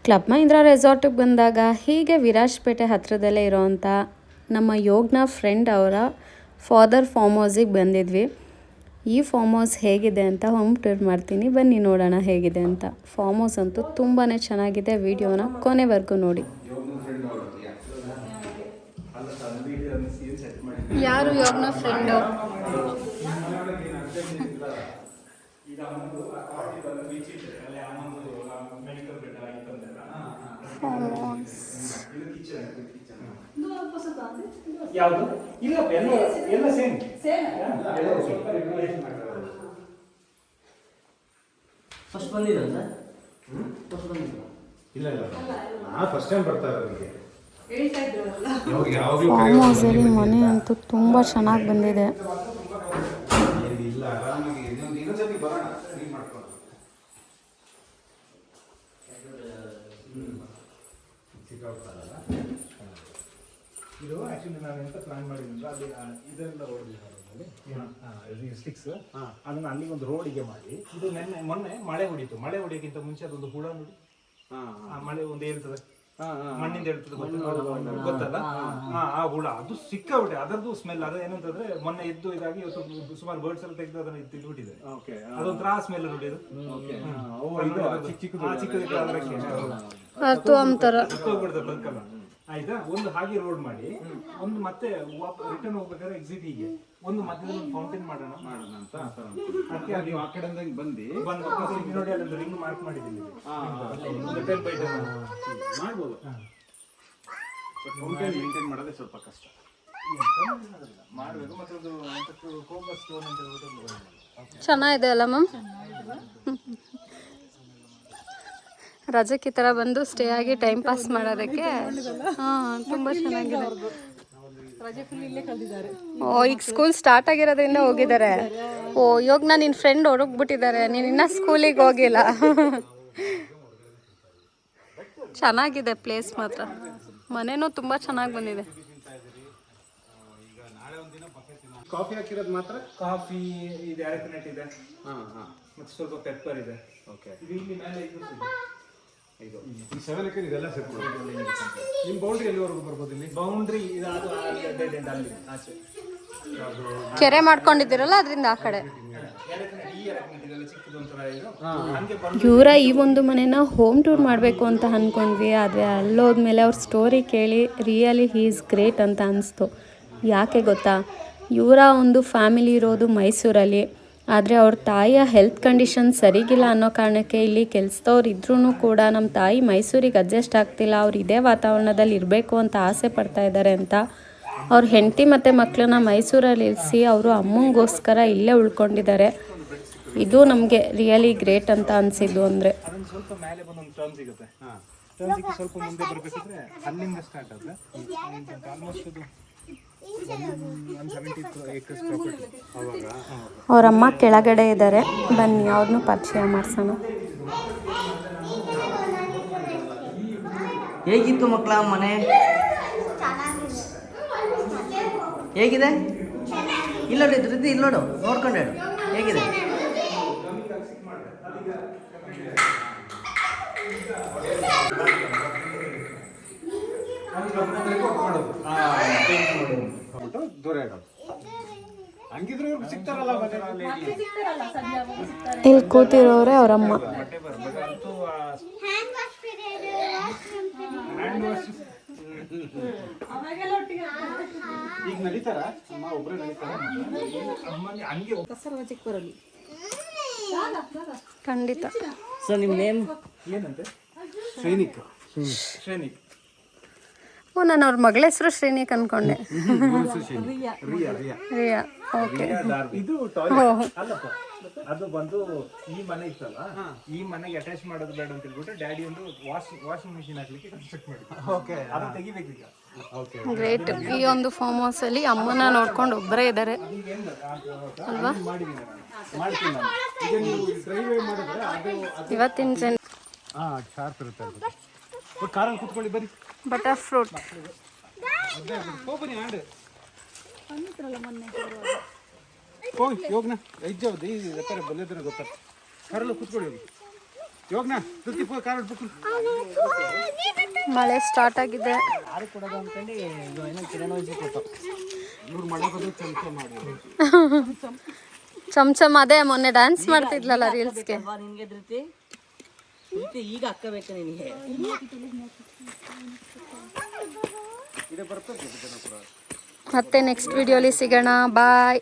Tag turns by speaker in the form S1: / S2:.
S1: Club Mahindra ರೆಸಾರ್ಟಿಗೆ ಬಂದಾಗ ಹೀಗೆ ವಿರಾಜ್ಪೇಟೆ ಹತ್ತಿರದಲ್ಲೇ ಇರೋವಂಥ ನಮ್ಮ ಯೋಗ್ನ ಫ್ರೆಂಡ್ ಅವರ ಫಾದರ್ ಫಾರ್ಮ್ ಹೌಸಿಗೆ ಬಂದಿದ್ವಿ. ಈ ಫಾರ್ಮ್ ಹೌಸ್ ಹೇಗಿದೆ ಅಂತ ಹೋಮ್ ಟೂರ್ ಮಾಡ್ತೀನಿ, ಬನ್ನಿ ನೋಡೋಣ ಹೇಗಿದೆ ಅಂತ. ಫಾರ್ಮ್ ಹೌಸ್ ಅಂತೂ ತುಂಬಾ ಚೆನ್ನಾಗಿದೆ, ವಿಡಿಯೋನ ಕೊನೆವರೆಗೂ ನೋಡಿ. ಯಾರು ಯೋಗ್ನ ಫ್ರೆಂಡು?
S2: ಯಾವುದು ಇಲ್ಲ ಎಲ್ಲ ಸೇಮ್ ಫಸ್ಟ್ ಬಂದಿಲ್ಲ ಸರ್. ಇಲ್ಲ ಫಸ್ಟ್ ಟೈಮ್ ಬರ್ತಾ ಇರೋದು.
S1: ಫಾರ್ಮ್ ಹೌಸಲ್ಲಿ ಮನೆ ಅಂತೂ ತುಂಬ ಚೆನ್ನಾಗಿ ಬಂದಿದೆ.
S2: ಇದು ಆಕ್ಚುಲಿ ನಾನು ಎಂತ ಪ್ಲಾನ್ ಮಾಡಿದ್ರೆ ಅಲ್ಲಿ ಇದೆಲ್ಲ ಹೊಡೆದಿದ್ದಾರೆ ಸ್ಟಿಕ್ಸ್, ಅದನ್ನ ಅಲ್ಲಿ ಒಂದು ರೋಡಿಗೆ ಮಾಡಿ. ಇದು ಮೊನ್ನೆ ಮಳೆ ಹೊಡಿತು. ಮಳೆ ಹೊಡಿಯೋಕ್ಕಿಂತ ಮುಂಚೆ ಅದೊಂದು ಹುಳ ನೋಡಿ, ಮಳೆ ಒಂದು ಹೇಳ್ತದೆ ಮಣ್ಣಿಂದ ಹೇಳ್ತದೆ ಗೊತ್ತಲ್ಲ, ಆ ಹುಳ ಅದು ಸಿಕ್ಕಾಬಿಟ್ಟೆ. ಅದರದ್ದು ಸ್ಮೆಲ್ ಅದು ಏನಂತಂದ್ರೆ ಮೊನ್ನೆ ಎದ್ದು ಇದಾಗಿ ಇವತ್ತು ಸುಮಾರು ಬರ್ಡ್ಸ್ ಎಲ್ಲ ತೆಗೆದು ಅದನ್ನ ತಿಂದುಬಿಟ್ಟಿದೆ. ಅದೊಂಥರ ಸ್ಮೆಲ್ ನೋಡಿ, ಅದು ಆಯ್ತಾ. ಒಂದು ಹಾಗೆ ರೋಡ್ ಮಾಡಿ, ಒಂದು ಮತ್ತೆ ರಿಟರ್ನ್ ಹೋಗ್ಬೇಕಾದ್ರೆ ಎಕ್ಸಿಟ್ ಹೀಗೆ ಒಂದು ಮಧ್ಯದಲ್ಲಿ ಒಂದು ಫೌಂಟೇನ್ ಮಾಡೋಣ ಅಂತ. ಅದಕ್ಕೆ ನೀವು ಆ ಕಡೆಯಿಂದ ಬಂದು ನೋಡಿ ಅಲ್ಲೊಂದು ರಿಂಗ್ ಮಾರ್ಕ್ ಮಾಡಿದ್ದೀನಿ, ಮಾಡ್ಬೋದು. ಫೌಂಟೇನ್ ಮೇಂಟೈನ್ ಮಾಡೋದೇ ಸ್ವಲ್ಪ ಕಷ್ಟ ಮಾಡಬೇಕು. ಮತ್ತೆ ಒಂದು ಕೋಬಸ್ ಸ್ಟೋನ್ ಅಂತ ಹೇಳ್ಬಿಟ್ಟು
S1: ಚೆನ್ನಾಗಿದೆ ಅಲ್ಲ ಮ್ಯಾಮ್. ರಜಕ್ಕೆ ಈ ಥರ ಬಂದು ಸ್ಟೇ ಆಗಿ ಟೈಮ್ ಪಾಸ್ ಮಾಡೋದಕ್ಕೆ ತುಂಬ ಚೆನ್ನಾಗಿದೆ. ಓ, ಈಗ ಸ್ಕೂಲ್ ಸ್ಟಾರ್ಟ್ ಆಗಿರೋದ್ರಿಂದ ಹೋಗಿದ್ದಾರೆ. ಓ, ಇವಾಗ ನಾನು ನಿನ್ನ ಫ್ರೆಂಡ್ ಹೊರಗ್ಬಿಟ್ಟಿದ್ದಾರೆ, ನೀನು ಇನ್ನೂ ಸ್ಕೂಲಿಗೆ ಹೋಗಿಲ್ಲ. ಚೆನ್ನಾಗಿದೆ ಪ್ಲೇಸ್ ಮಾತ್ರ, ಮನೆನೂ ತುಂಬ ಚೆನ್ನಾಗಿ ಬಂದಿದೆ.
S2: ಕಾಫಿ ಹಾಕಿರೋದು ಮಾತ್ರ, ಕಾಫಿ ಇದೆ, ಅರಕನೆಟ್ ಇದೆ, ಮತ್ತೆ ಸ್ವಲ್ಪ ಪೆಪ್ಪರ್ ಇದೆ. ಓಕೆ, ಇದು ಇಲ್ಲಿ ಮೇಲೆ ಇದು ಈ 7 ಎಕರೆ ಇದೆಲ್ಲ ಸೇರ್ಕೊಳ್ಳಿ. ನಿಮ್ಮ ಬೌಂಡ್ರಿ ಎಲ್ಲಿವರೆಗೂ ಬರ್ಬೋದು? ಇಲ್ಲಿ ಬೌಂಡ್ರಿ ಇದು ಅಲ್ಲಿ ಆಚೆ
S1: ಕೆರೆ ಮಾಡ್ಕೊಂಡಿದ್ದೀರಲ್ಲ, ಅದರಿಂದ ಆ ಕಡೆ. ಇವರ ಈ ಒಂದು ಮನೆನ ಹೋಮ್ ಟೂರ್ ಮಾಡಬೇಕು ಅಂತ ಅಂದ್ಕೊಂಡ್ವಿ. ಆದರೆ ಅಲ್ಲೋದ್ಮೇಲೆ ಅವ್ರ ಸ್ಟೋರಿ ಕೇಳಿ ರಿಯಲಿ ಹೀ ಈಸ್ ಗ್ರೇಟ್ ಅಂತ ಅನಿಸ್ತು. ಯಾಕೆ ಗೊತ್ತಾ, ಇವರ ಒಂದು ಫ್ಯಾಮಿಲಿ ಇರೋದು ಮೈಸೂರಲ್ಲಿ, ಆದರೆ ಅವ್ರ ತಾಯಿಯ ಹೆಲ್ತ್ ಕಂಡೀಷನ್ ಸರಿಗಿಲ್ಲ ಅನ್ನೋ ಕಾರಣಕ್ಕೆ ಇಲ್ಲಿ ಕೆಲಸದವ್ರು ಇದ್ರೂ ಕೂಡ ನಮ್ಮ ತಾಯಿ ಮೈಸೂರಿಗೆ ಅಡ್ಜಸ್ಟ್ ಆಗ್ತಿಲ್ಲ, ಅವ್ರು ಇದೇ ವಾತಾವರಣದಲ್ಲಿ ಇರಬೇಕು ಅಂತ ಆಸೆ ಪಡ್ತಾ ಇದ್ದಾರೆ ಅಂತ ಅವ್ರ ಹೆಂಡತಿ ಮತ್ತು ಮಕ್ಕಳನ್ನ ಮೈಸೂರಲ್ಲಿ ಇರಿಸಿ ಅವರು ಅಮ್ಮಂಗೋಸ್ಕರ ಇಲ್ಲೇ ಉಳ್ಕೊಂಡಿದ್ದಾರೆ. ಇದು ನಮಗೆ ರಿಯಲಿ ಗ್ರೇಟ್ ಅಂತ ಅನಿಸಿದ್ದು. ಅಂದರೆ
S2: ಸ್ವಲ್ಪ ಮೇಲೆ ಬಂದೊಂದು ಟರ್ನ್ ಸಿಗುತ್ತೆ, ಟರ್ನ್ ಸ್ವಲ್ಪ ಮುಂದೆ ಬರಬೇಕಿದ್ರೆ ಅಲ್ಲಿಂದ ಸ್ಟಾರ್ಟ್ ಆಗುತ್ತೆ. ಆಲ್ಮೋಸ್ಟ್ ಅದು
S1: ಅವರಮ್ಮ ಕೆಳಗಡೆ ಇದ್ದಾರೆ, ಬನ್ನಿ ಅವ್ರನ್ನೂ ಪರಿಚಯ ಮಾಡಿಸೋಣ.
S3: ಹೇಗಿತ್ತು ಮಕ್ಕಳ ಮನೆ? ಹೇಗಿದೆ? ಇಲ್ಲ ನೋಡಿ, ಧೃತಿ ಇಲ್ಲಿ ನೋಡು, ನೋಡ್ಕೊಂಡು ಹೇಳು ಹೇಗಿದೆ.
S1: ಇಲ್ಲಿ ಕೂತಿರೋರೆ ಅವರಮ್ಮ.
S2: ಈಗ ನಡೀತಾರ ಒಬ್ಬರೇ ನಡೀತಾರ
S1: ಖಂಡಿತ.
S3: ಸರ್ ನಿಮ್ಮ ನೇಮ್
S2: ಏನಂತೆ? ಶ್ರೇನಿಕ್. ಶ್ರೇನಿಕ್.
S1: ಓ, ನಾನು ಅವ್ರ ಮಗಳ ಹೆಸರು ಶ್ರೇನಿಕ್ ಅನ್ಕೊಂಡೆ. ರಿಯಾ. ಓಕೆ.
S2: ಇದು ಟಾಯ್ಲೆಟ್ ಅಲ್ಲಪ್ಪ, ಅದು ಬಂದು ಈ ಮನೆ ಇತ್ತಲ್ಲ, ಈ ಮನೆಗೆ ಅಟ್ಯಾಚ್ ಮಾಡೋದು ಬೇಡ ಅಂತ ಹೇಳ್ಬಿಟ್ಟು ಡ್ಯಾಡಿ ಒಂದು ವಾಷಿಂಗ್ ಮಿಷಿನ್ ಹಾಕ್ಲಿಕ್ಕೆ ಕನ್ಸ್ಟ್ರಕ್ಟ್ ಮಾಡಿದ್ರು. ಓಕೆ, ಅದು ತೆಗಿಬೇಕೀಗ. Okay,
S1: great. ಈ ಒಂದು ಫಾರ್ಮ್ ಹೌಸ್ ಅಲ್ಲಿ ಅಮ್ಮನ ನೋಡ್ಕೊಂಡು ಒಬ್ಬರೇ ಇದ್ದಾರೆ ಅಲ್ವಾ?
S2: ಮಾಡ್ತೀನಿ ನಾನು. ಈಗ ನೀವು ಡ್ರೈವೇ ಮಾಡಿದ್ರೆ ಅದು
S1: ಇವತ್ತಿನ ಜನ
S2: ಶಾರ್ಪ್ ಇರುತ್ತೆ. ಕಾರಲ್ಲಿ ಕೂತ್ಕೊಳ್ಳಿ, ಬರೀ
S1: ಬಟರ್ ಫ್ರೂಟ್.
S2: ಹೋಗ್ಬನ್ನಿ ಆಂಡ್ ಹೋಗಿ ಯೋಗನ ಐದು ಈ ರೆಪೇರೆ ಬಲ್ಲದ್ರೆ ಗೊತ್ತಾ. ಕಾರಲ್ಲ ಕೂತ್ಕೊಳ್ಳಿ ಹೋಗಿ. ಇವಾಗನಾ ಧೃತಿ ಪೋ ಕಾರ್ ಬಿಟ್ಟು
S1: ಮಳೆ ಸ್ಟಾರ್ಟ್ ಆಗಿದೆ.
S3: ಯಾರು ಕೊಡೋದು ಅನ್ಕೊಂಡು ಏನೋ ಕಿರಣ್ ವಯಸ್ಸಿಗೆ ಕೊಟ್ಟು ಇವ್ರು ಮಳೆ ಬದಲು ಚಮಚ ಮಾಡಿ
S1: ಚಮಚಮ್ ಅದೇ ಮೊನ್ನೆ ಡ್ಯಾನ್ಸ್ ಮಾಡ್ತಿದ್ಲಲ್ಲ ರೀಲ್ಸ್ಗೆ.
S3: ನಿನ್ಗೆ ಧೃತಿ ಧೃತಿ ಈಗ ಹಾಕಬೇಕು ನಿನಗೆ.
S1: ಮತ್ತೆ ನೆಕ್ಸ್ಟ್ ವಿಡಿಯೋಲಿ ಸಿಗೋಣ. ಬಾಯ್.